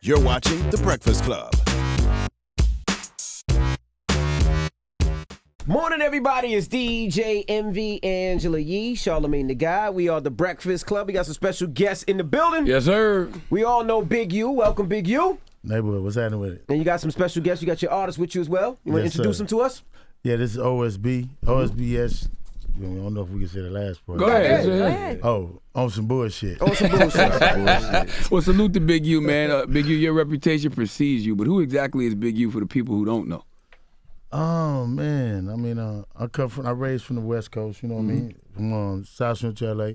You're watching The Breakfast Club. Morning, everybody. It's DJ MV Angela Yee, Charlamagne the Guy. We are The Breakfast Club. We got some special guests in the building. Yes, sir. We all know Big U. Welcome, Big U. Neighborhood, what's happening with it? And you got some special guests. You got your artists with you as well. You want to introduce them to us? Yeah, this is OSB. OSBS. I don't know if we can say the last part. Go ahead. Oh, on some bullshit. On some bullshit. Well, salute to Big U, man. Big U, your reputation precedes you, but who exactly is Big U for the people who don't know? Oh, man. I mean, I raised from the West Coast, you know what I mean? From South Central LA.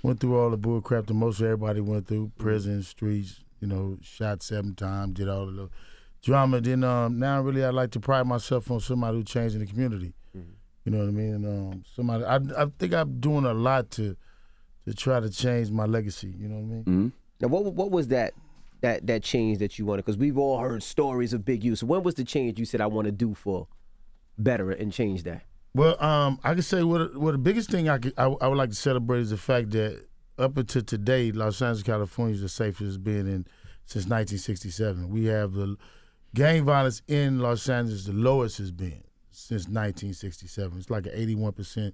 Went through all the bull crap that most everybody went through. Prison, streets, you know, shot 7 times, did all of the drama. Then now really I like to pride myself on somebody who changed in the community. You know what I mean? And somebody, I think I'm doing a lot to try to change my legacy. You know what I mean? Mm-hmm. Now, what was that change that you wanted? Because we've all heard stories of Big U. So when was the change you said I want to do for better and change that? Well, I can say what the biggest thing I would like to celebrate is the fact that up until today, Los Angeles, California is the safest it's been since 1967. We have the gang violence in Los Angeles the lowest it's been since 1967. It's like an 81%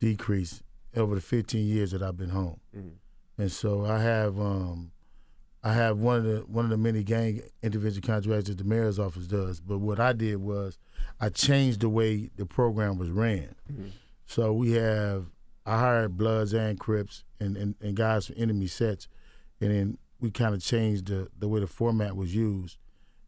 decrease over the 15 years that I've been home. Mm-hmm. And so I have one of the many gang intervention contracts that the mayor's office does. But what I did was I changed the way the program was ran. Mm-hmm. So I hired Bloods and Crips and guys from enemy sets, and then we kind of changed the way the format was used.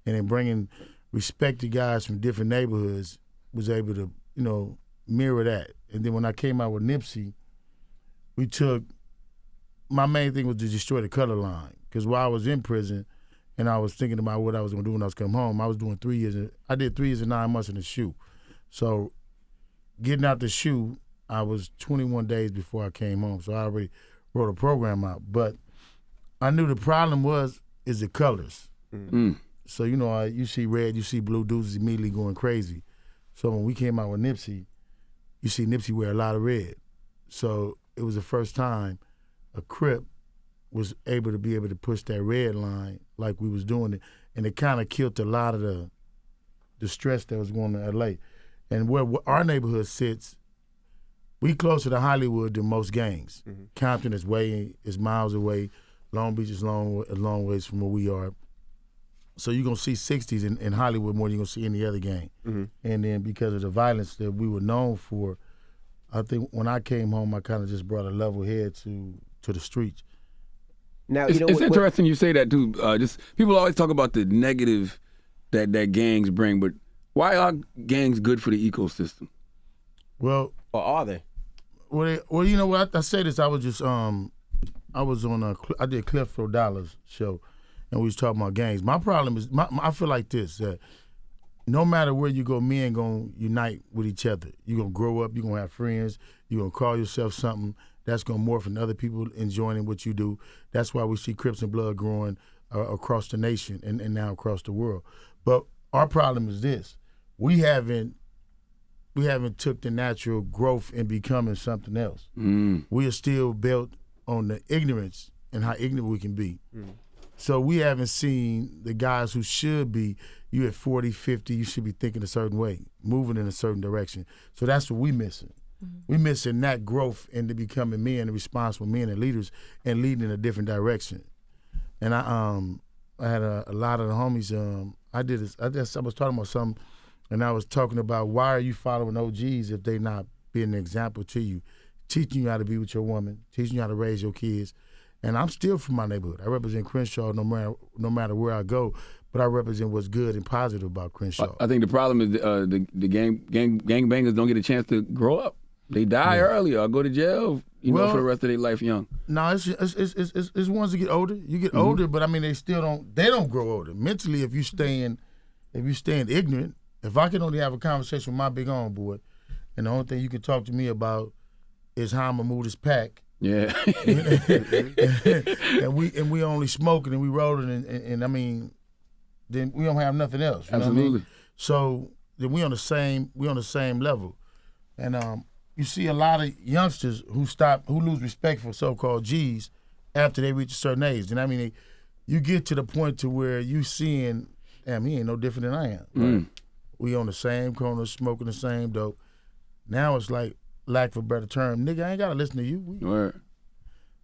And then bringing respected guys from different neighborhoods was able to, you know, mirror that. And then when I came out with Nipsey, my main thing was to destroy the color line. Because while I was in prison and I was thinking about what I was going to do when I was coming home, I was doing 3 years. I did 3 years and 9 months in the SHU. So getting out the SHU, I was 21 days before I came home. So I already wrote a program out. But I knew the problem is the colors. Mm-hmm. So, you know, you see red, you see blue, dudes immediately going crazy. So when we came out with Nipsey, you see Nipsey wear a lot of red. So it was the first time a Crip was able to push that red line like we was doing it. And it kind of killed a lot of the stress that was going to L.A. And where our neighborhood sits, we closer to Hollywood than most gangs. Mm-hmm. Compton is miles away. Long Beach is a long ways from where we are. So you're going to see 60s in Hollywood more than you're going to see any other gang. Mm-hmm. And then because of the violence that we were known for, I think when I came home, I kind of just brought a level head to the streets. Now, it's interesting you say that, too. Just people always talk about the negative that gangs bring, but why are gangs good for the ecosystem? Well, or are they? Well, you know what? I say this. I was just I did Cliff O'Dollar's show, and we was talking about gangs. My problem is, I feel like this, that no matter where you go, men going to unite with each other. You're going to grow up, you're going to have friends, you're going to call yourself something that's going to morph into other people enjoying what you do. That's why we see Crips and Blood growing across the nation and now across the world. But our problem is this. We haven't took the natural growth in becoming something else. Mm. We are still built on the ignorance and how ignorant we can be. Mm. So we haven't seen the guys who should be, you at 40, 50, you should be thinking a certain way, moving in a certain direction. So that's what we're missing. Mm-hmm. We're missing that growth into becoming men and responsible men and leaders and leading in a different direction. And I had a lot of the homies, I was talking about something, and I was talking about why are you following OGs if they not being an example to you, teaching you how to be with your woman, teaching you how to raise your kids. And I'm still from my neighborhood. I represent Crenshaw no matter where I go, but I represent what's good and positive about Crenshaw. I think the problem is the gang bangers don't get a chance to grow up. They die early or go to jail, for the rest of their life young. No, it's ones that get older. You get older, but I mean they don't grow older. Mentally, if you staying ignorant, if I can only have a conversation with my big homeboy, and the only thing you can talk to me about is how I'm gonna move this pack. Yeah. and we only smoking and we rolling and I mean, then we don't have nothing else. You Absolutely. know what I mean? So then we on the same level. And you see a lot of youngsters who lose respect for so-called G's after they reach a certain age. And I mean you get to the point to where you seeing, damn, he ain't no different than I am. Right? We on the same corner, smoking the same dope. Now it's like, lack of a better term, nigga, I ain't gotta listen to you.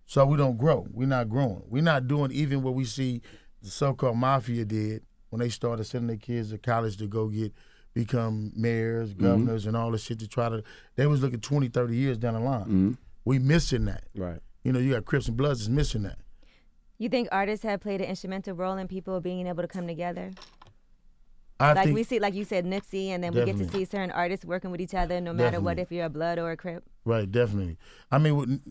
So we don't grow. We're not growing. We're not doing even what we see the so-called mafia did when they started sending their kids to college to become mayors, governors, and all this shit to try to. They was looking 20, 30 years down the line. We missing that. Right. You know, you got Crips and Bloods is missing that. You think artists have played an instrumental role in people being able to come together? I think we see, like you said, Nipsey, and then we get to see certain artists working with each other, no matter what, if you're a Blood or a Crip. Right, definitely. I mean, with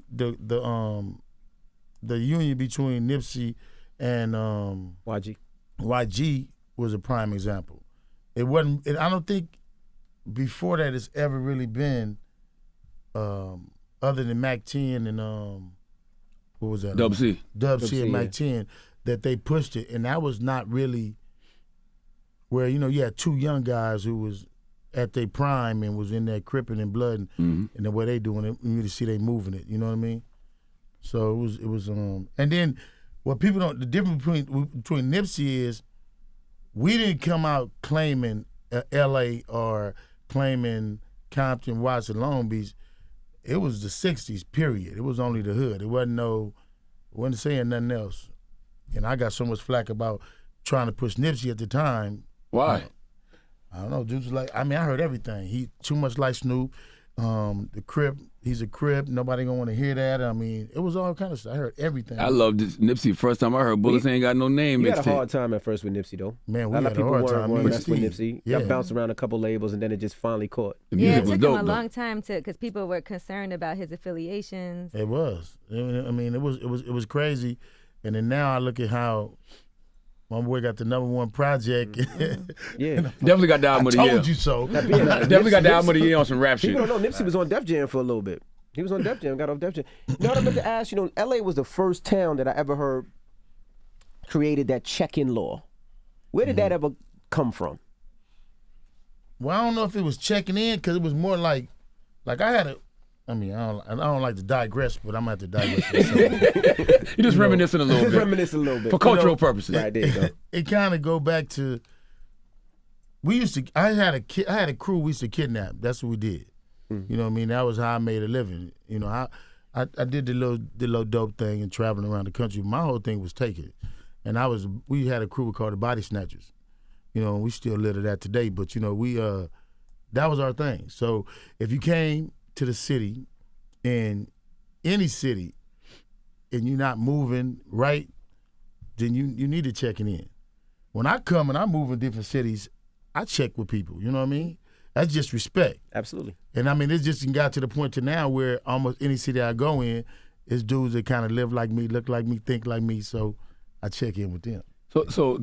the union between Nipsey and YG was a prime example. It wasn't. I don't think before that it's ever really been, other than Mac 10 and what was that? Dub C and Mac 10, that they pushed it, and that was not really where you had two young guys who was at their prime and was in that Crippin' and Blood and the way they doing it, you to see they moving it. You know what I mean? So it was and then what people don't, the difference between Nipsey is we didn't come out claiming L.A. or claiming Compton, Watts, and Long Beach. It was the 60s, period. It was only the hood. It wasn't saying nothing else. And I got so much flack about trying to push Nipsey at the time. Why? I don't know. Dude was like, I mean, I heard everything. He too much like Snoop. The Crip, he's a Crip. Nobody gonna want to hear that. I mean, it was all kind of stuff. I heard everything. I loved this Nipsey. First time I heard Bullets Ain't Got No Name. You had a hard time at first with Nipsey, though. Man, we had a hard time. Weren't with Nipsey. Yeah. Got bounced around a couple labels, and then it just finally caught. The music it was took dope, him a long time because people were concerned about his affiliations. It was. I mean, it was crazy. And then now I look at how my boy got the #1 project. Yeah. Definitely got the album of the year. I told you so. Definitely got the album of the year on some rap shit. People don't know Nipsey was on Def Jam for a little bit. He was on Def Jam, got off Def Jam. You know what I meant to ask? LA was the first town that I ever heard created that check-in law. Where did that ever come from? Well, I don't know if it was checking in because it was more like I had a. I mean, I don't like to digress, but I'm gonna have to digress. You're just reminiscing a little bit. Reminiscing a little bit. For cultural purposes. Right, there you go. It kind of go back to, I had a crew we used to kidnap. That's what we did. You know what I mean? That was how I made a living. You know, I did the little dope thing and traveling around the country. My whole thing was taking it. And we had a crew called the Body Snatchers. You know, and we still live to that today, but we that was our thing. So if you came to the city, in any city, and you're not moving right, then you need to checking in. When I come and I move in different cities, I check with people. You know what I mean? That's just respect. Absolutely. And I mean, it just got to the point to now where almost any city I go in, is dudes that kind of live like me, look like me, think like me. So I check in with them. So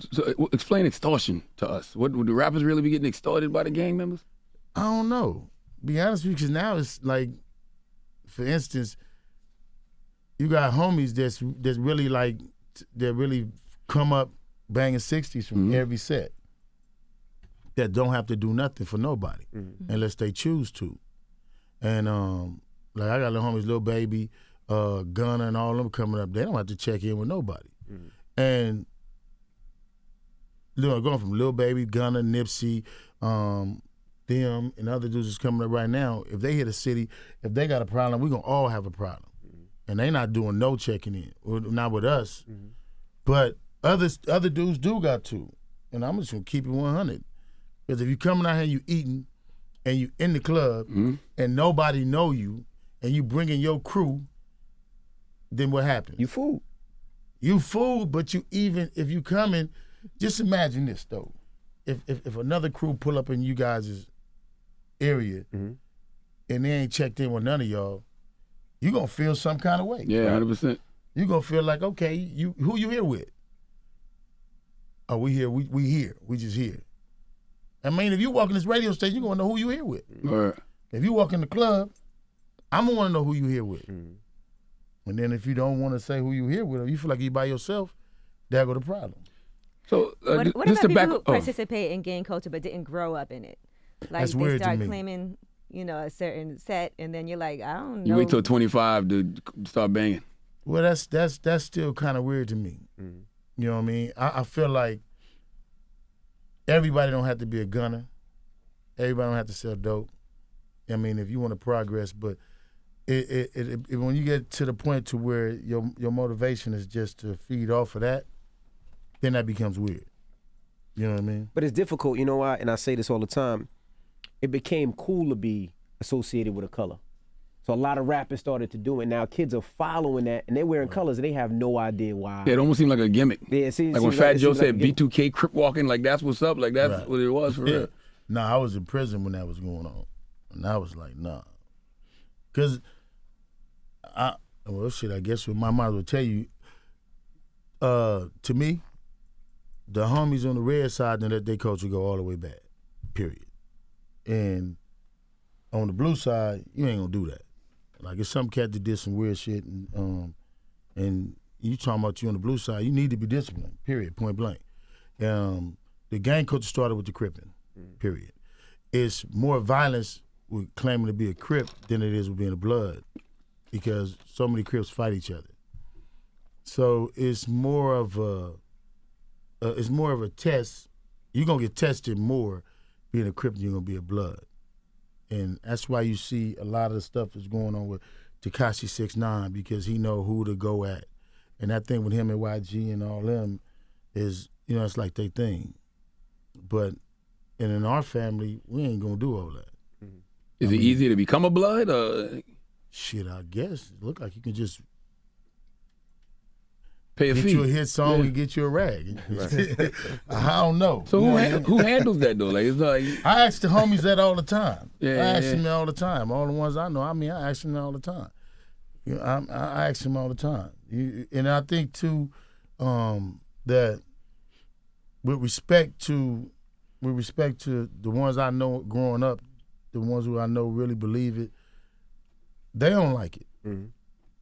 explain extortion to us. Would the rappers really be getting extorted by the gang members? I don't know. Be honest with you, because now it's like, for instance, you got homies that's really like, that really come up banging 60s from every set, that don't have to do nothing for nobody unless they choose to. And like I got little homies, Lil Baby, Gunna, and all of them coming up. They don't have to check in with nobody. And going from Lil Baby, Gunna, Nipsey, them and other dudes that's coming up right now, if they hit a city, if they got a problem, we're going to all have a problem. And they not doing no checking in, not with us. But other dudes do got to. And I'm just going to keep it 100. Because if you coming out here, you eating, and you in the club, and nobody know you, and you bringing your crew, then what happens? You fool. You fool, but if you coming, just imagine this, though. If another crew pull up in you guys' area, and they ain't checked in with none of y'all, you gonna feel some kind of way. Yeah, 100%. You gonna feel like, okay, who you here with? Oh, we here. We here. We just here. I mean, if you walk in this radio station, you gonna know who you here with. Right. If you walk in the club, I'm gonna want to know who you here with. And then if you don't want to say who you here with, or you feel like you by yourself, there go the problem. So what about people who participate in gang culture but didn't grow up in it? Like That's they weird start to me. claiming, a certain set, and then you're like, I don't know. You wait till 25 to start banging. Well, that's still kind of weird to me. You know what I mean? I feel like everybody don't have to be a gunner. Everybody don't have to sell dope. I mean, if you want to progress, but when you get to the point to where your motivation is just to feed off of that, then that becomes weird. You know what I mean? But it's difficult, you know why? And I say this all the time. It became cool to be associated with a color. So a lot of rappers started to do it. Now kids are following that, and they're wearing colors, and they have no idea why. Yeah, it almost seemed like a gimmick. Yeah, like when Fat Joe said B2K Crip walking, like that's what's up. Like that's what it was for real. Nah, I was in prison when that was going on. And I was like, nah. Because, I guess what my mom would tell you, to me, the homies on the red side and that they culture go all the way back, period. And on the blue side, you ain't gonna do that. Like, it's some cat that did some weird shit, and you talking about you on the blue side, you need to be disciplined, period, point blank. The gang culture started with the Cripping, period. It's more violence with claiming to be a Crip than it is with being a Blood, because so many Crips fight each other. So it's more of a test. You're gonna get tested more being a Crip than you're gonna be a Blood. And that's why you see a lot of the stuff that's going on with Tekashi 6ix9ine, because he know who to go at. And that thing with him and YG and all them is, it's like they thing. But in our family, we ain't gonna do all that. Is it easier to become a Blood? Or? Shit, I guess. It look like you can just pay a fee. Get you a hit song and get you a rag. I don't know. So who handles that though? Like, it's like I ask the homies that all the time. I ask them all the time. All the ones I know. I mean, I ask them all the time. I ask them all the time. And I think too that with respect to the ones I know growing up, the ones who I know really believe it, they don't like it. Mm-hmm.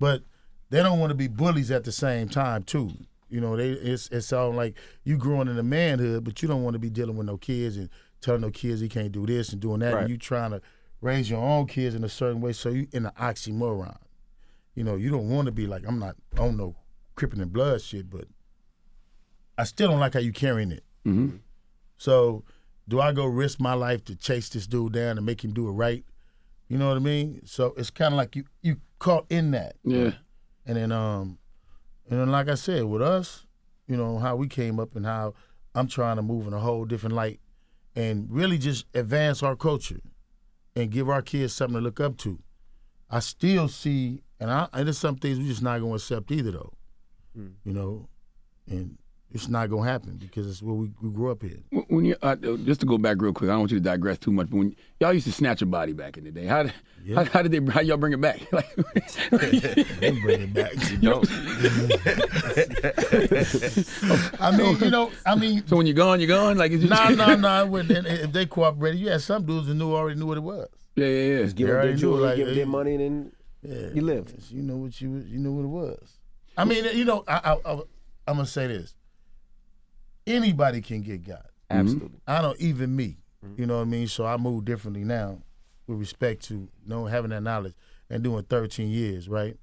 But they don't want to be bullies at the same time too. It's all like you growing in the manhood, but you don't want to be dealing with no kids and telling no kids he can't do this and doing that. Right. And you trying to raise your own kids in a certain way, so you in an oxymoron. You don't want to be like, I don't know Crippin' and Blood shit, but I still don't like how you carrying it. Mm-hmm. So do I go risk my life to chase this dude down and make him do it right? You know what I mean? So it's kind of like you caught in that. Yeah. And then like I said, with us, how we came up and how I'm trying to move in a whole different light and really just advance our culture and give our kids something to look up to. I still see, and there's some things we're just not going to accept either, though. And it's not going to happen because it's where we grew up in. When you just to go back real quick, I don't want you to digress too much, but when y'all used to snatch a body back in the day, how y'all bring it back? They bring it back. So when you're gone, you're gone? Like, No. If they cooperated, you had some dudes that already knew what it was. Yeah. Just give them their jewelry, give them their money, and then you live. You know what it was. I mean, I'm gonna say this. Anybody can get got. Absolutely. I don't, even me. You know what I mean? So I move differently now with respect to having that knowledge and doing 13 years, right?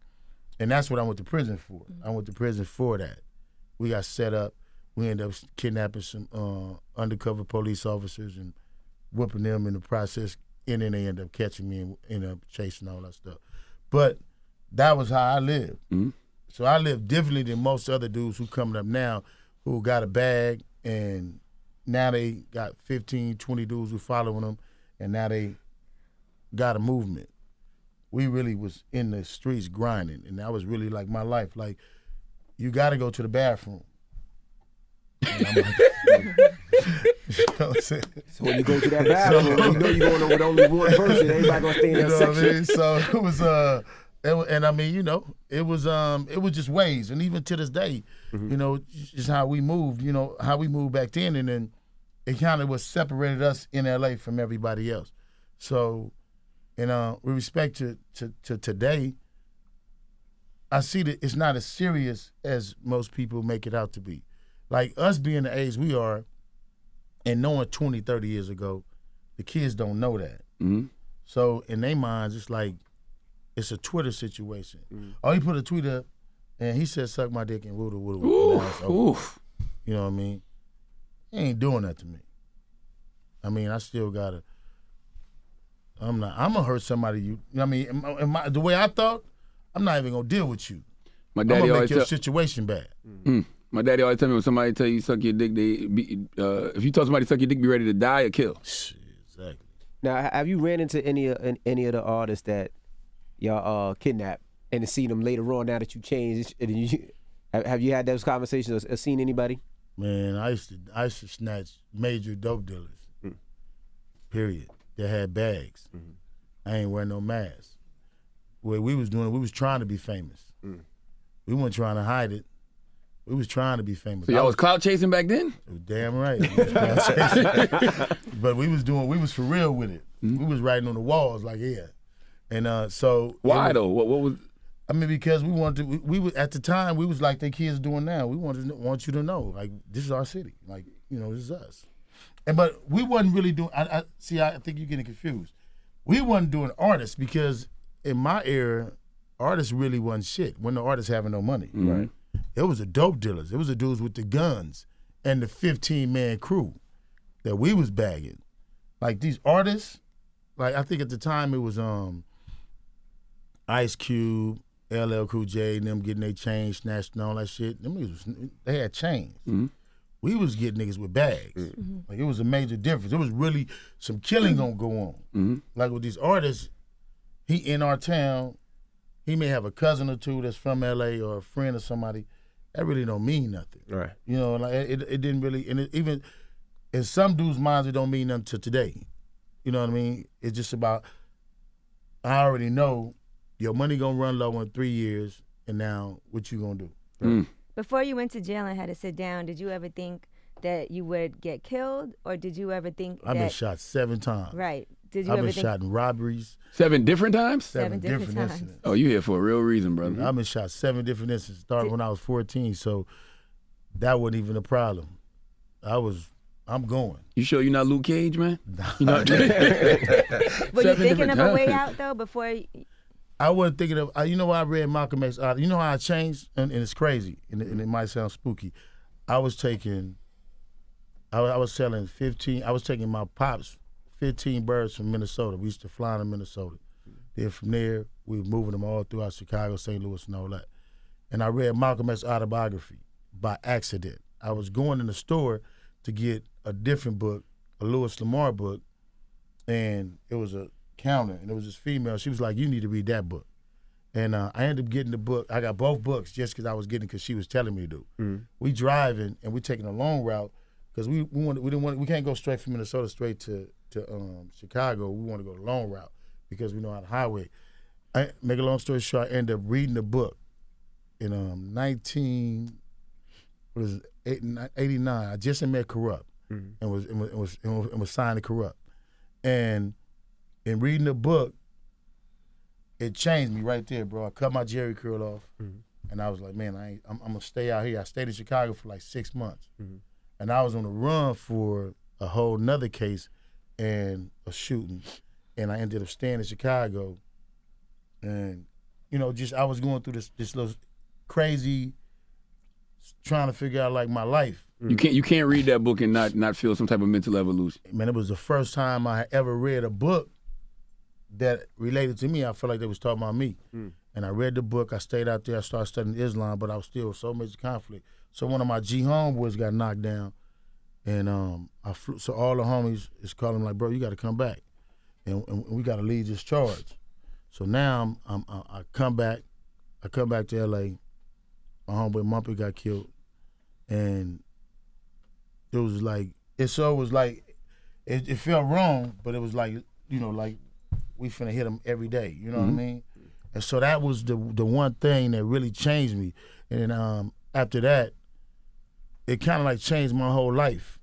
And that's what I went to prison for. I went to prison for that. We got set up. We ended up kidnapping some undercover police officers and whooping them in the process, and then they ended up catching me and ended up chasing all that stuff. But that was how I lived. Mm-hmm. So I live differently than most other dudes who coming up now who got a bag and now they got 15, 20 dudes who following them and now they got a movement. We really was in the streets grinding, and that was really like my life. Like, you got to go to the bathroom. And I'm like, you know what I'm saying? So when you go to that bathroom, you're going over with only one person. Everybody gonna stay in that section. What I mean? So it was and I mean, it was just ways, and even to this day, just how we moved, how we moved back then, and then it kind of what separated us in LA from everybody else. So, and with respect to today, I see that it's not as serious as most people make it out to be. Like us being the age we are, and knowing 20, 30 years ago, the kids don't know that. Mm-hmm. So in their minds, it's like, it's a Twitter situation. Oh, he put a tweet up, and he said, "Suck my dick and woo-doo, woo-doo." You know what I mean? He ain't doing that to me. I mean, I still gotta. I'm gonna hurt somebody. You know what I mean? The way I thought, I'm not even gonna deal with you. My daddy I'm gonna always make your situation bad. My daddy always tell me when somebody tell you suck your dick, if you tell somebody suck your dick, be ready to die or kill. Exactly. Now, have you ran into any of the artists that y'all kidnapped and seen them later on now that you changed? Have you had those conversations or seen anybody? Man, I used to snatch major dope dealers. Period. That had bags. I ain't wearing no mask. What we was doing, we was trying to be famous. We weren't trying to hide it. We was trying to be famous. So y'all was clout chasing back then? Damn right. We was clout chasing. But we was for real with it. We was writing on the walls like, yeah. And so why though? What was? I mean, because we wanted to. We was at the time we was like the kids doing now. We want you to know, like, this is our city. Like, you know, this is us. But we wasn't really doing. I think you're getting confused. We wasn't doing artists because in my era, artists really wasn't shit. When the artists having no money, right? It was the dope dealers. It was the dudes with the guns and the 15-man crew that we was bagging. Like these artists, like I think at the time it was Ice Cube, LL Cool J, and them getting their chains snatched and all that shit. Them niggas, they had chains. We was getting niggas with bags. Like it was a major difference. There was really some killing gonna go on. Like with these artists, he in our town, he may have a cousin or two that's from LA or a friend or somebody. That really don't mean nothing. Right. You know, like it didn't really, and even in some dudes' minds, it don't mean nothing to today. You know what I mean? It's just about, I already know your money gonna run low in 3 years, and now what you gonna do? Right? Before you went to jail and had to sit down, did you ever think that you would get killed, or did you ever think I've been shot 7 times. Right. Did you I've ever been think shot in robberies. 7 different times? 7 different times. incidents. Oh, you here for a real reason, brother. I've been shot 7 different incidents. Started when I was 14, so that wasn't even a problem. I'm going. You sure you're not Luke Cage, man? You know, were you thinking of a way out though before? I wasn't thinking of. You know what I read Malcolm X. You know how I changed, and it's crazy, and it might sound spooky. I was selling 15. I was taking my pops 15 birds from Minnesota. We used to fly to Minnesota. Then from there, we were moving them all throughout Chicago, St. Louis, and all that. And I read Malcolm X's autobiography by accident. I was going in the store to get a different book, a Louis Lamar book, and it was a counter, and it was this female. She was like, "You need to read that book." And I ended up getting the book. I got both books just because I was getting it because she was telling me to do. We driving, and we taking a long route because we can't go straight from Minnesota straight to Chicago. We want to go the long route because we know how the highway. I make a long story short, I ended up reading the book in 1989. I just had met Corrupt and was signed to Corrupt, and in reading the book, it changed me right there, bro. I cut my Jerry curl off, and I was like, man, I'm gonna stay out here. I stayed in Chicago for like 6 months, and I was on the run for a whole nother case and a shooting, and I ended up staying in Chicago, and just I was going through this little crazy, trying to figure out like my life. You can't read that book and not feel some type of mental evolution. Man, it was the first time I had ever read a book that related to me. I felt like they was talking about me. And I read the book. I stayed out there. I started studying Islam, but I was still so much conflict. So one of my G homeboys got knocked down, and I flew. So all the homies is calling like, bro, you got to come back, and we got to lead this charge. So now I come back. I come back to L.A. My homeboy Mumpy got killed, and it was like it felt wrong, but it was like like we finna hit him every day. You know what I mean? And so that was the one thing that really changed me. And after that, it kind of like changed my whole life.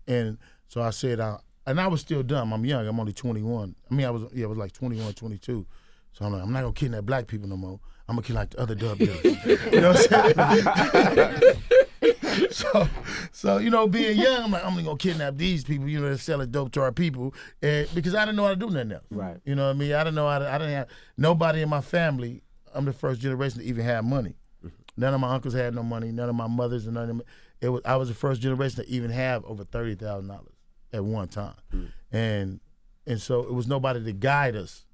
And so I said, and I was still dumb. I'm young. I'm only 21. I mean, I was like 21, 22. So I'm like, I'm not gonna kidnap black people no more. I'm gonna kill like the other dub dealers. You know what I'm saying? So being young, I'm like, I'm only gonna kidnap these people, that's selling dope to our people, because I didn't know how to do nothing else. Right. You know what I mean? I didn't have nobody in my family. I'm the first generation to even have money. None of my uncles had no money. None of my mothers and none of them. I was the first generation to even have over $30,000 at one time, and so it was nobody to guide us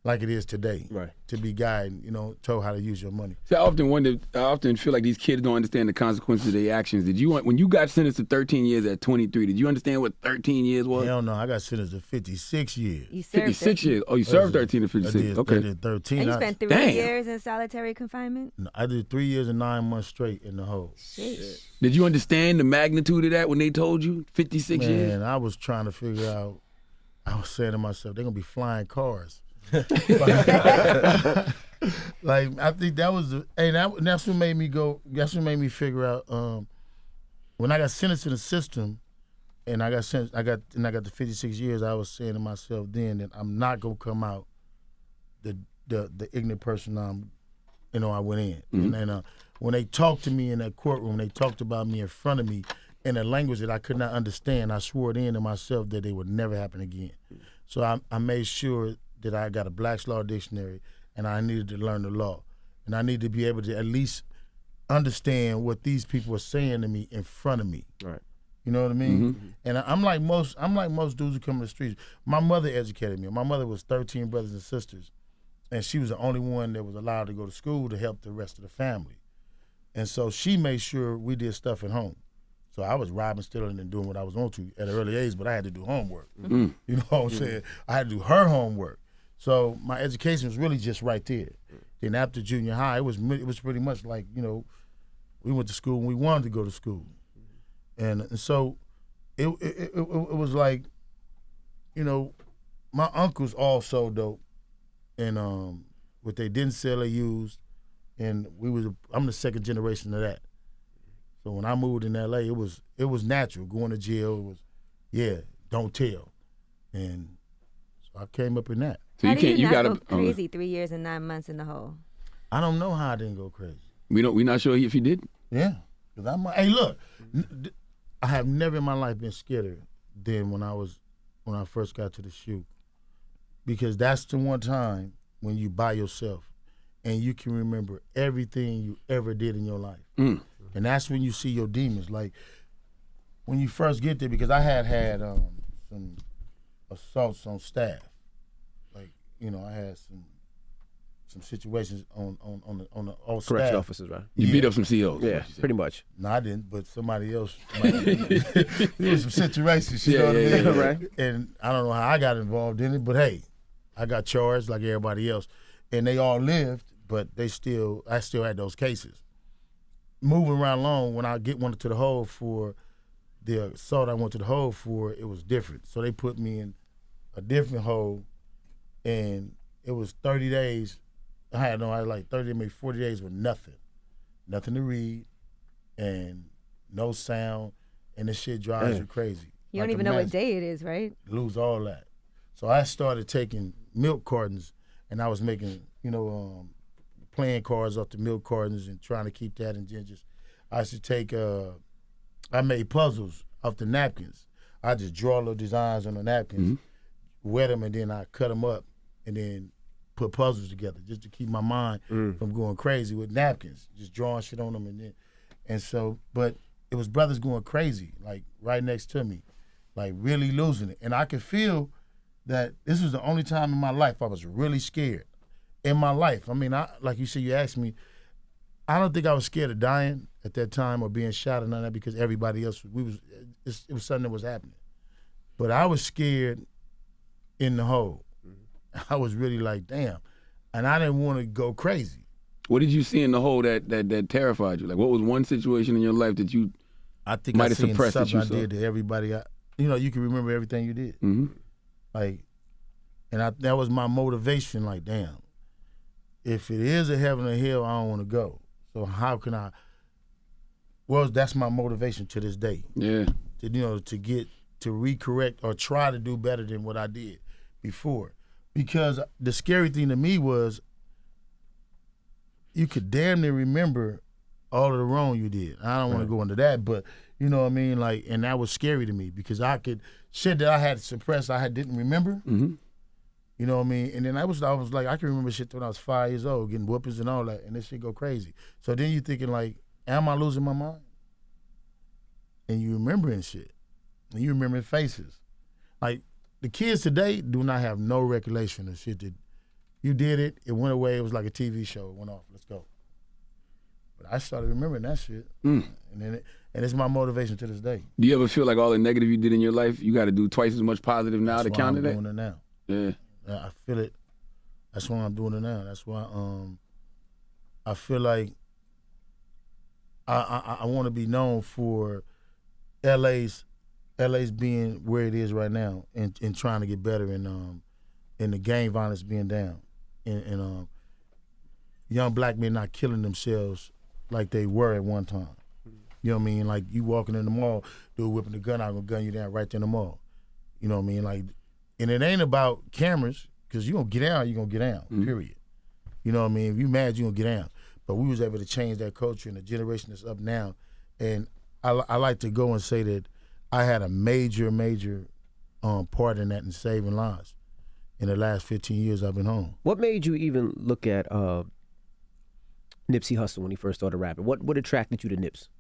like it is today. Right. To be guided, told how to use your money. See, I often feel like these kids don't understand the consequences of their actions. When you got sentenced to 13 years at 23, did you understand what 13 years was? Hell no, I got sentenced to 56 years. You served 56 years. Oh, you served 13 to 56. I did 13. And you spent 3 years in solitary confinement? No, I did 3 years and 9 months straight in the hole. Sheesh. Did you understand the magnitude of that when they told you 56 years? Man, I was trying to figure out. I was saying to myself, they're gonna be flying cars. Like I think that was that's what made me go. That's what made me figure out when I got sentenced in the system, and I got the 56 years. I was saying to myself then that I'm not gonna come out the ignorant person I went in. Mm-hmm. And when they talked to me in that courtroom, they talked about me in front of me in a language that I could not understand. I swore it in to myself that it would never happen again. So I made sure that I got a Black's Law Dictionary, and I needed to learn the law. And I needed to be able to at least understand what these people were saying to me in front of me. Right. You know what I mean? Mm-hmm. And I'm like most dudes who come to the streets. My mother educated me. My mother was 13 brothers and sisters, and she was the only one that was allowed to go to school to help the rest of the family. And so she made sure we did stuff at home. So I was robbing, stealing, and doing what I was on to at an early age, but I had to do homework. Mm-hmm. You know what I'm saying? I had to do her homework. So my education was really just right there. Then after junior high, it was pretty much like, we went to school when we wanted to go to school. And so it was like, my uncles all sold dope, and what they didn't sell, they used, and I'm the second generation of that. So when I moved in LA, it was natural. Going to jail, it was, don't tell. And so I came up in that. So how you not gotta go crazy 3 years and 9 months in the hole? I don't know how I didn't go crazy. We're not sure if you did. Yeah. Hey, look, I have never in my life been scared than when I first got to the shoe. Because that's the one time when you by yourself and you can remember everything you ever did in your life. Mm. And that's when you see your demons. Like, when you first get there, because I had some assaults on staff. Like, I had some situations on the all staff. Correction officers, right? You beat up some COs. Yeah, pretty much. No, I didn't, but somebody else. There was some situations, you know what I mean? Yeah, right. And I don't know how I got involved in it, but hey, I got charged like everybody else. And they all lived, but I still had those cases. Moving around long, when I went to the hole for the assault I went to the hole for, it was different. So they put me in a different hole, and it was 30 days. I had like 30, maybe 40 days with nothing to read, and no sound, and this shit drives you crazy. You don't even know what day it is, right? Lose all that. So I started taking milk cartons, and I was making, playing cards off the milk cartons and trying to keep that, and then I used to take, I made puzzles off the napkins. I just draw little designs on the napkins, wet them, and then I cut them up, and then put puzzles together just to keep my mind from going crazy with napkins, just drawing shit on them, and so, but it was brothers going crazy, like right next to me, like really losing it, and I could feel that this was the only time in my life I was really scared. In my life, I mean, like you said, you asked me, I don't think I was scared of dying at that time or being shot or none of that, because everybody else, it was something that was happening. But I was scared in the hole. I was really like, damn. And I didn't want to go crazy. What did you see in the hole that terrified you? Like, what was one situation in your life that you might have suppressed that you saw? I did to everybody. You can remember everything you did. Mm-hmm. Like, and that was my motivation, like, damn. If it is a heaven or hell, I don't want to go. So how can I? Well, that's my motivation to this day. Yeah. To recorrect or try to do better than what I did before. Because the scary thing to me was you could damn near remember all of the wrong you did. I don't want to go into that, but you know what I mean? Like, and that was scary to me because shit that I had suppressed, didn't remember. Mm-hmm. You know what I mean? And then I was like, I can remember shit when I was 5 years old, getting whoopings and all that, and this shit go crazy. So then you thinking like, am I losing my mind? and you remembering shit, and you remembering faces. Like the kids today do not have no recollection of shit that you did it. It went away. It was like a TV show. It went off. Let's go. But I started remembering that shit, and it's my motivation to this day. Do you ever feel like all the negative you did in your life, you got to do twice as much positive now to counter that? That's why I'm doing it now. Yeah, I feel it. That's why I'm doing it now. That's why I feel like I want to be known for LA's being where it is right now, and trying to get better, and the gang violence being down, and young black men not killing themselves like they were at one time. You know what I mean? Like you walking in the mall, dude whipping the gun out, gonna gun you down right there in the mall. You know what I mean? Like, and it ain't about cameras, because you gonna get down, you gonna get down. Period. You know what I mean? If you mad, you gonna get down. But we was able to change that culture, and the generation that's up now. And I like to go and say that I had a major part in that, in saving lives in the last 15 years I've been home. What made you even look at Nipsey Hussle when he first started rapping? What attracted you to Nips?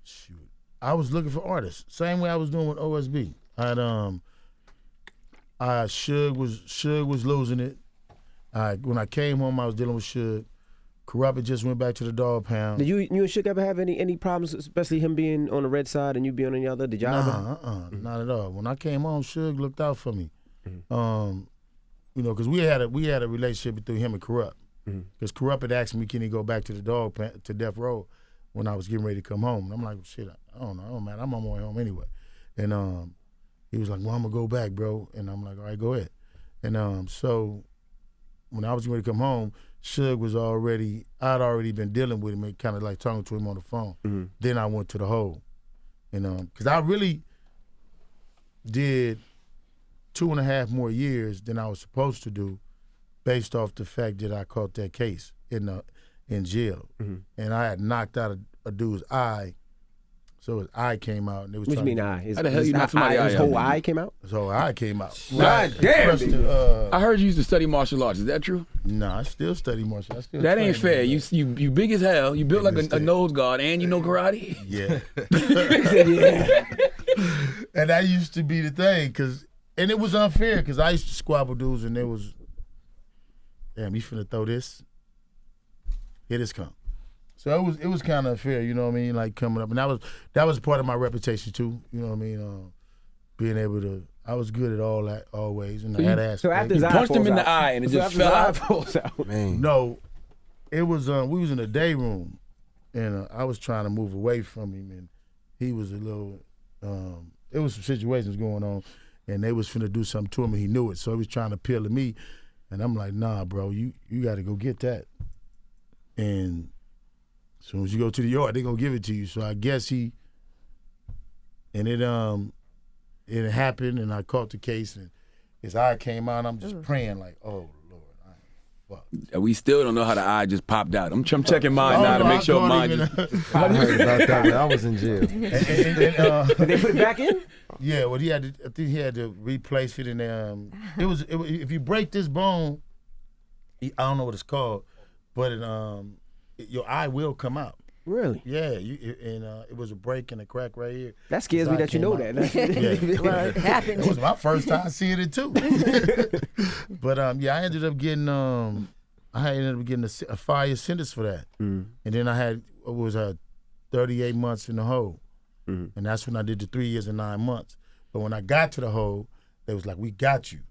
Shoot, I was looking for artists. Same way I was doing with OSB. Suge was losing it. When I came home, I was dealing with Suge. Corrupt just went back to the dog pound. Did you and Suge ever have any problems, especially him being on the red side and you being on the other? Did y'all ever? Not at all. When I came home, Suge looked out for me. You know, because we had a relationship between him and Corrupt. Because Corrupt had asked me, can he go back to the dog pound, to Death Row, when I was getting ready to come home. And I'm like, shit, I don't know, man. I'm on my way home anyway. And he was like, well, I'm going to go back, bro. And I'm like, all right, go ahead. And so when I was ready to come home, Suge was I'd already been dealing with him and kind of like talking to him on the phone. Then I went to the hole. And because I really did 2.5 more years than I was supposed to do, based off the fact that I caught that case in jail. And I had knocked out a dude's eye, so his eye came out. And they was What do you mean eye? How the hell you knocked somebody's eye out? His whole eye came out? His whole eye came out. God damn it. I heard you used to study martial arts. Is that true? Nah, I still study martial arts. That ain't fair. You big as hell. You built like a nose guard, and you know karate? Yeah. And that used to be the thing, and it was unfair, because I used to squabble dudes, and it was, damn, you finna throw this? Here this come. So it was kind of unfair, you know what I mean, like coming up. And that was part of my reputation too, you know what I mean, being able to, I was good at all that, always, and I had ass. So after his eye punched him in falls the out. eye and it So just after his fell eye out. falls out. Man. No, it was, we was in a day room, and I was trying to move away from him, and he was a little, there was some situations going on, and they was finna do something to him, and he knew it, so he was trying to peel at me, and I'm like, nah, bro, you got to go get that. And as soon as you go to the yard, they gonna give it to you. So I guess it happened, and I caught the case, and his eye came out, and I'm just praying like, oh, Lord, I ain't fucked. We still don't know how the eye just popped out. I'm checking mine now to make sure mine just... I heard about that when I was in jail. And Did they put it back in? yeah, well, I think he had to replace it, and it was if you break this bone, I don't know what it's called, but your eye will come out. Really? Yeah, it was a break and a crack right here. That scares me that you know that. Well, it happened. It was my first time seeing it too. But I ended up getting a 5-year sentence for that, and then I had 38 months in the hole, and that's when I did the 3 years and 9 months. But when I got to the hole, they was like, "We got you."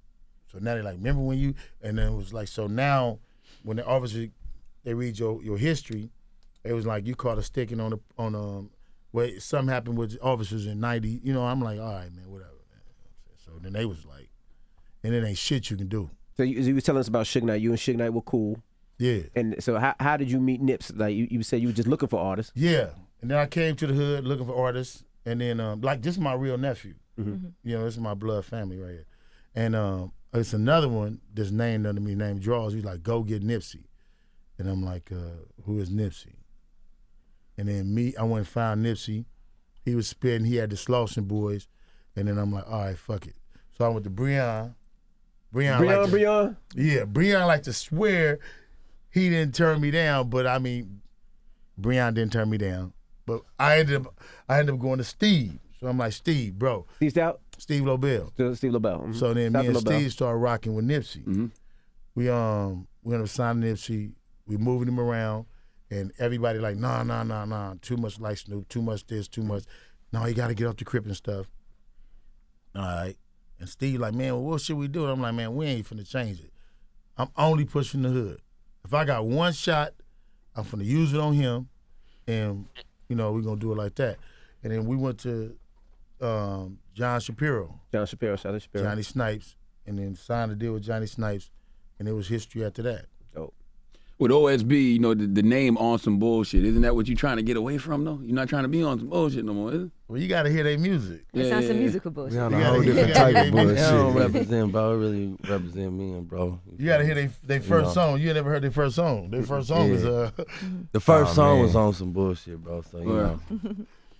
So now they're like, "Remember when you?" And then it was like, so now when the officer they read your history, it was like you caught a sticking on where something happened with officers in 90. You know, I'm like, all right, man, whatever, man. So then they was like, and it ain't shit you can do. So you was telling us about Suge Knight. You and Suge Knight were cool. Yeah. And so how did you meet Nips? Like you said you were just looking for artists. Yeah. And then I came to the hood looking for artists, and then like this is my real nephew. You know, this is my blood family right here. And it's another one that's named under me, named Draws. He's like, go get Nipsey. And I'm like, who is Nipsey? And then I went and found Nipsey. He was spitting. He had the Slauson Boys. And then I'm like, all right, fuck it. So I went to Breon. Breon? Yeah, Breon liked to swear he didn't turn me down, but I mean, Breon didn't turn me down. But I ended up going to Steve. So I'm like, Steve, bro. Steve Stout? Steve Lobel. Steve Lobel. Mm-hmm. So then me and Steve started rocking with Nipsey. Mm-hmm. We ended up signing Nipsey. We moving him around, and everybody like, nah. Too much like Snoop. Too much this. Too much. No, you got to get off the Crip and stuff. All right. And Steve like, man, well, what should we do? And I'm like, man, we ain't finna change it. I'm only pushing the hood. If I got one shot, I'm finna use it on him, and we're gonna do it like that. And then we went to John Shapiro. John Shapiro, shout out to Shapiro. Johnny Snipes, and then signed a deal with Johnny Snipes, and it was history after that. Dope. With OSB, the name On Some Bullshit, isn't that what you're trying to get away from, though? You're not trying to be on some bullshit no more, is it? Well, you got to hear their music. It sounds some musical bullshit. We on a whole different type of bullshit. They don't represent, bro. It really represent me, bro. You got to hear their first song. You ain't never heard their first song. Their first song is the first song was On Some Bullshit, bro. So you know.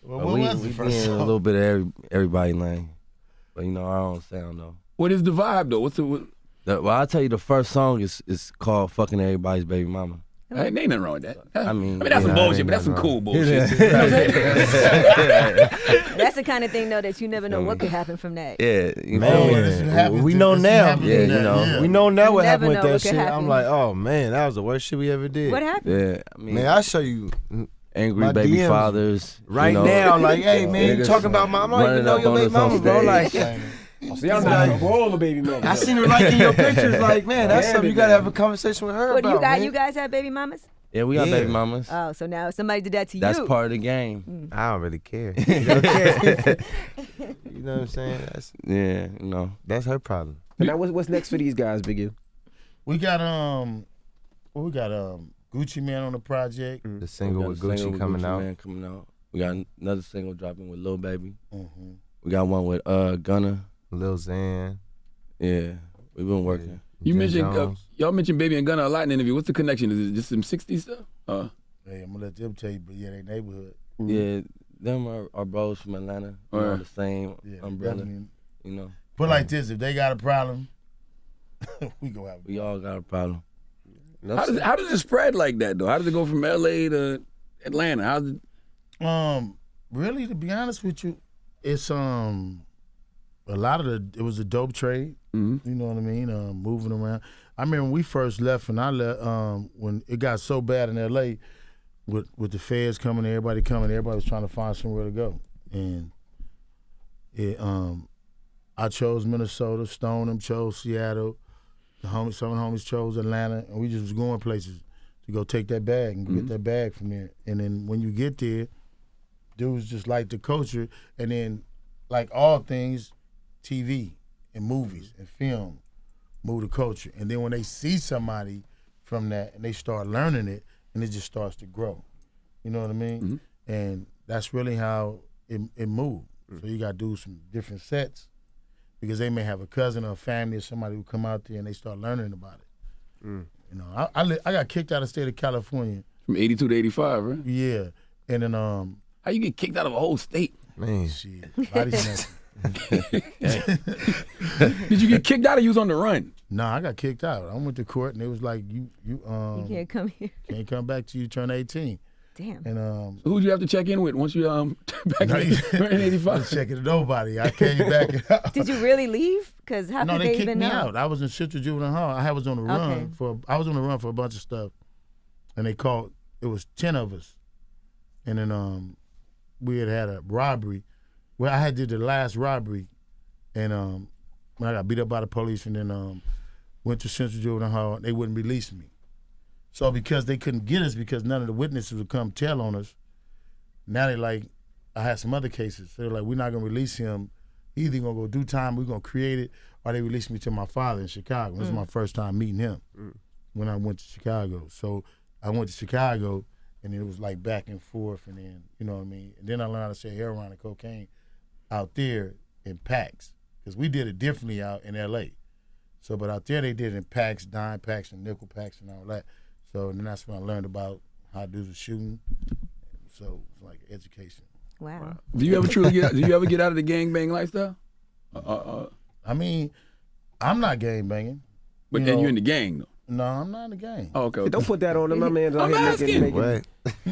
Well, what was the first song? A little bit of everybody lane, but our own sound though. What is the vibe though? What's the? Well, I'll tell you, the first song is called "Fucking Everybody's Baby Mama." Ain't nothing wrong with that. I mean that's some bullshit, but that's some cool bullshit. That's the kind of thing though that you never know what could happen from that. Yeah, we know now. Yeah, we know now what happened with know that what could shit. happen. I'm like, oh man, that was the worst shit we ever did. What happened? Yeah, I mean, Man, I'll show you. angry my baby DMs fathers right now, like, hey man, you niggas talking about my, I don't even know your baby mama, bro. Like, See, I'm not for all the baby mamas. I seen her liking your pictures. Like, man, that's something you gotta have a conversation with her What about. Man. you guys have baby mamas? Yeah, we got baby mamas. Oh, so now if somebody did that to That's you. part of the game. I don't really care. You know what I'm saying? That's, that's her problem. But now what's next for these guys, Big U? We got Gucci Man on the project. The single with Gucci coming out. Man coming out. We got another single dropping with Lil Baby. Mm-hmm. We got one with Gunna. Lil Xan. Yeah, we've been working. You mentioned y'all mentioned Baby and Gunna a lot in the interview. What's the connection? Is it just some 60s stuff? Hey, I'm gonna let them tell you, but yeah, they neighborhood. Yeah, them are bros from Atlanta. The same umbrella. Definitely. But like this, if they got a problem, we go have. We all got a problem. How does it spread like that though? How does it go from LA to Atlanta? How's it? Really, to be honest with you, it's a lot of it was a dope trade. Mm-hmm. You know what I mean? Moving around. I remember when we first left, and I left when it got so bad in LA with the feds coming, everybody was trying to find somewhere to go, and I chose Minnesota. Stoneham chose Seattle. Some of the homies chose Atlanta, and we just was going places to go take that bag and get that bag from there. And then when you get there, dudes just like the culture, and then like all things, TV and movies and film move the culture. And then when they see somebody from that and they start learning it, and it just starts to grow. You know what I mean? Mm-hmm. And that's really how it moved. So you got to do some different sets because they may have a cousin or a family or somebody who come out there and they start learning about it. I got kicked out of the state of California. From 82 to 85, right? Yeah. And then how you get kicked out of a whole state? Man, shit. Body snatching. Did you get kicked out or you was on the run? Nah, I got kicked out. I went to court and it was like you can't come here. Can't come back till you turn 18. Damn. And so who'd you have to check in with once you back in 85? I was checking to nobody. I came back out. Did you really leave? Because how could they kicked even me know? out. I was in Central Juvenile Hall. I was on the run for a bunch of stuff, and they called. It was 10 of us, and then we had a robbery. Well, I had did the last robbery, and when I got beat up by the police, and then went to Central Juvenile Hall. They wouldn't release me. So because they couldn't get us because none of the witnesses would come tell on us, now they like, I had some other cases. They're like, we're not going to release him. He's either going to go do time, we're going to create it, or they released me to my father in Chicago. This is my first time meeting him when I went to Chicago. So I went to Chicago, and it was like back and forth, and then, you know what I mean? And then I learned how to say heroin and cocaine out there in packs, because we did it differently out in L.A. So, but out there they did it in packs, dime packs, and nickel packs and all that. So then that's when I learned about how dudes were shooting. So it's like education. Wow. Do you ever get out of the gangbang lifestyle? I mean, I'm not gang banging. But then you're in the gang though. No, I'm not in the gang. Oh, okay. Don't put that on him. My man's out here making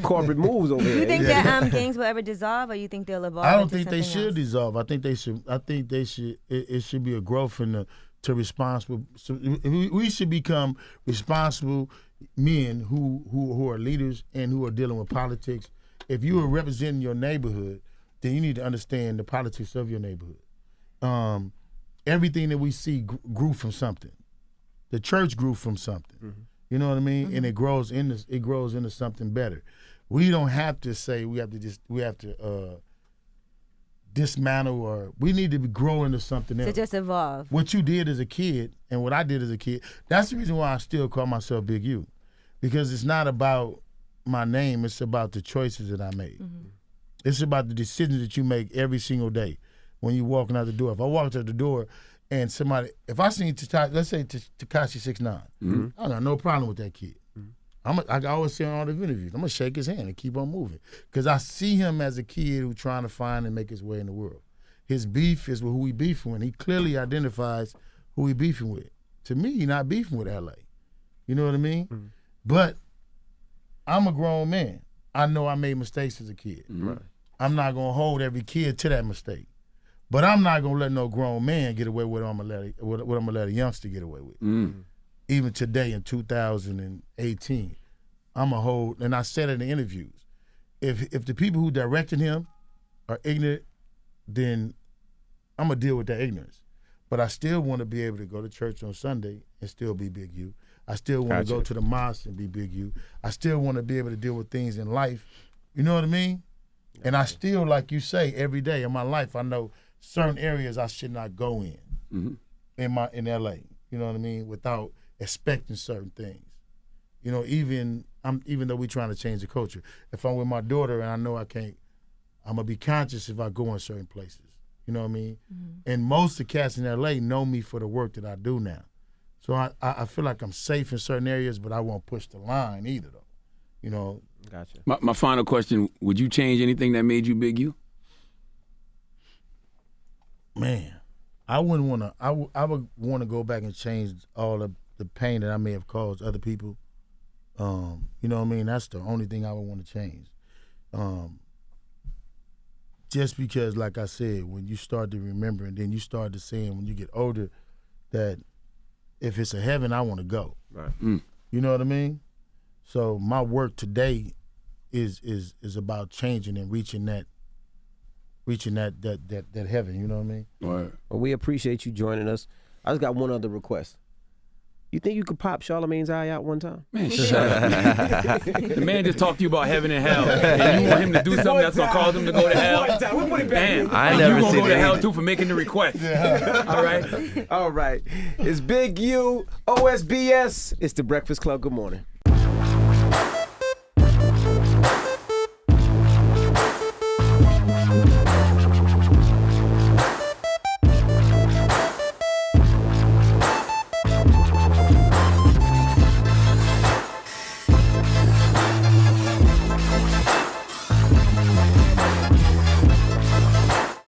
corporate moves over here. You think that gangs will ever dissolve, or you think they'll evolve? I don't think they should dissolve. I think they should. It should be a growth to responsible. So we should become responsible men who are leaders and who are dealing with politics. If you are representing your neighborhood, then you need to understand the politics of your neighborhood. Everything that we see grew from something. The church grew from something. Mm-hmm. You know what I mean? Mm-hmm. And it grows into something better. We don't have to say we have to dismantle, or we need to grow into something else. To just evolve. What you did as a kid and what I did as a kid, that's the reason why I still call myself Big U. Because it's not about my name, it's about the choices that I made. Mm-hmm. It's about the decisions that you make every single day when you're walking out the door. If I walked out the door and if I seen let's say Tekashi 6ix9ine, mm-hmm. I got no problem with that kid. Mm-hmm. I always say on all the interviews, I'm gonna shake his hand and keep on moving, because I see him as a kid who's trying to find and make his way in the world. His beef is with who he beefing with. He clearly identifies who he beefing with. To me, he's not beefing with LA. You know what I mean? Mm-hmm. But I'm a grown man. I know I made mistakes as a kid. Mm-hmm. Right. I'm not gonna hold every kid to that mistake. But I'm not gonna let no grown man get away with what I'm gonna let a youngster get away with. Mm. Even today in 2018, I'm a hold, and I said in the interviews, if the people who directed him are ignorant, then I'm gonna deal with that ignorance. But I still want to be able to go to church on Sunday and still be Big U. I still want to go to the mosque and be Big U. I still want to be able to deal with things in life. You know what I mean? Gotcha. And I still, like you say, every day in my life, I know certain areas I should not go in, mm-hmm. in LA. You know what I mean? Without expecting certain things. You know, even though we're trying to change the culture. If I'm with my daughter and I know I can't, I'm gonna be conscious if I go in certain places. You know what I mean? Mm-hmm. And most of the cats in LA know me for the work that I do now. So I feel like I'm safe in certain areas, but I won't push the line either, though. You know. Gotcha. My final question: would you change anything that made you Big U? Man, I wouldn't want to. I would want to go back and change all of the pain that I may have caused other people. You know what I mean? That's the only thing I would want to change. Just because, like I said, when you start to remember, and then you start to saying when you get older, that if it's a heaven, I want to go. Right. Mm. You know what I mean? So my work today is about changing and reaching that heaven, you know what I mean? Right. Well, we appreciate you joining us. I just got one other request. You think you could pop Charlamagne's eye out one time? Man, shut up. The man just talked to you about heaven and hell, and you want him to do something that's gonna cause him to go to hell? Damn, I never you gonna seen go to hell too for making the request. Yeah. All right. All right. It's Big U, OSBS. It's the Breakfast Club. Good morning.